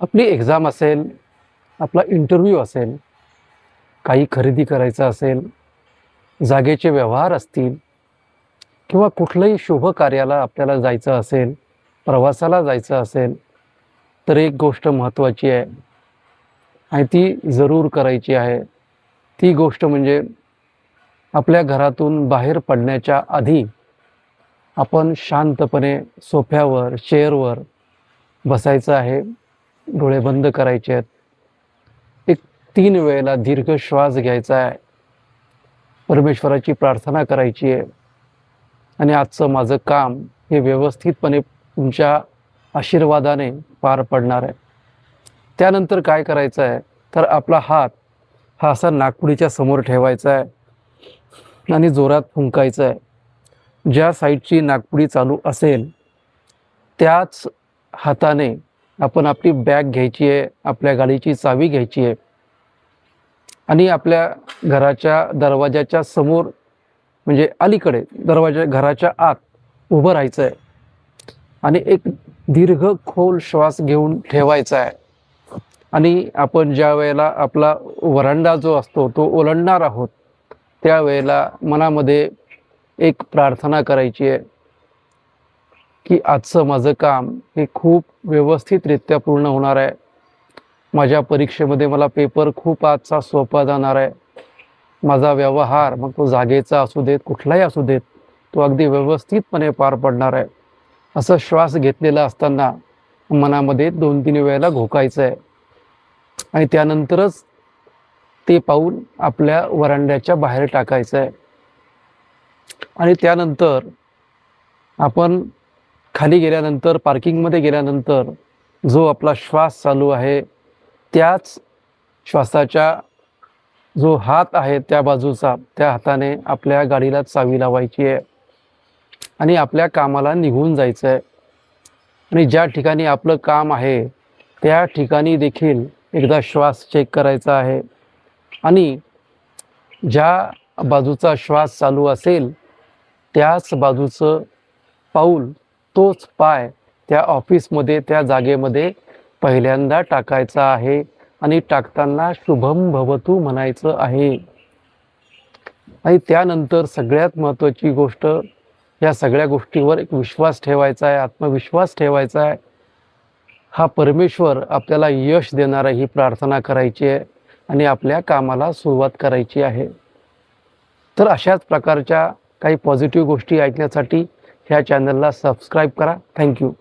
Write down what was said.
आपली एक्झाम असेल, आपला इंटरव्ह्यू असेल, काही खरेदी करायचं असेल, जागेचे व्यवहार असतील किंवा कुठलंही शुभ कार्याला आपल्याला जायचं असेल, प्रवासाला जायचं असेल, तर एक गोष्ट महत्त्वाची आहे आणि ती जरूर करायची आहे. ती गोष्ट म्हणजे आपल्या घरातून बाहेर पडण्याच्या आधी आपण शांतपणे सोफ्यावर, चेअरवर बसायचं आहे. डोळे बंद करायचे आहेत. एक 3 वेळेला दीर्घ श्वास घ्यायचा आहे. परमेश्वराची प्रार्थना करायची आहे आणि आजचं माझं काम हे व्यवस्थितपणे तुमच्या आशीर्वादाने पार पडणार आहे. त्यानंतर काय करायचं आहे, तर आपला हात हा असा नाकपुडीच्या समोर ठेवायचा आहे आणि जोरात फुंकायचं आहे. ज्या साईडची नाकपुडी चालू असेल त्याच हाताने आपण आपली बॅग घ्यायची आहे, आपल्या गाडीची चावी घ्यायची आहे आणि आपल्या घराच्या दरवाजाच्या समोर म्हणजे अलीकडे घराच्या आत उभं राहायचं आहे आणि एक दीर्घ खोल श्वास घेऊन ठेवायचा आहे आणि आपण ज्या वेळेला आपला वरांडा जो असतो तो ओलांडणार आहोत त्यावेळेला मनामध्ये एक प्रार्थना करायची आहे की आजचं माझं काम हे खूप व्यवस्थितरित्या पूर्ण होणार आहे. माझ्या परीक्षेमध्ये मला पेपर खूप आजचा सोपा जाणार आहे. माझा व्यवहार मग तो जागेचा असू देत, कुठलाही असू देत, तो अगदी व्यवस्थितपणे पार पडणार आहे. असं श्वास घेतलेला असताना मनामध्ये 2-3 वेळेला घोकायचं आहे आणि त्यानंतरच ते पाऊल आपल्या वरांड्याच्या बाहेर टाकायचं आहे आणि त्यानंतर आपण खाली गेल्यानंतर, पार्किंगमध्ये गेल्यानंतर जो आपला श्वास चालू आहे त्याच श्वासाच्या जो हात आहे त्या बाजूचा, त्या हाताने आपल्या गाडीला चावी लावायची आहे आणि आपल्या कामाला निघून जायचं आहे आणि ज्या ठिकाणी आपलं काम आहे त्या ठिकाणी देखील एकदा श्वास चेक करायचा आहे आणि ज्या बाजूचा श्वास चालू असेल त्याच बाजूचं पाऊल, तोच पाय त्या ऑफिसमध्ये, त्या जागेमध्ये पहिल्यांदा टाकायचा आहे आणि टाकताना शुभम भवतु म्हणायचं आहे आणि त्यानंतर सगळ्यात महत्त्वाची गोष्ट, या सगळ्या गोष्टीवर एक विश्वास ठेवायचा आहे, आत्मविश्वास ठेवायचा आहे. हा परमेश्वर आपल्याला यश देणारा ही प्रार्थना करायची आहे आणि आपल्या कामाला सुरुवात करायची आहे. तर अशाच प्रकारच्या काही पॉझिटिव्ह गोष्टी ऐकण्यासाठी ह्या चॅनलला सबस्क्राईब करा. थँक्यू.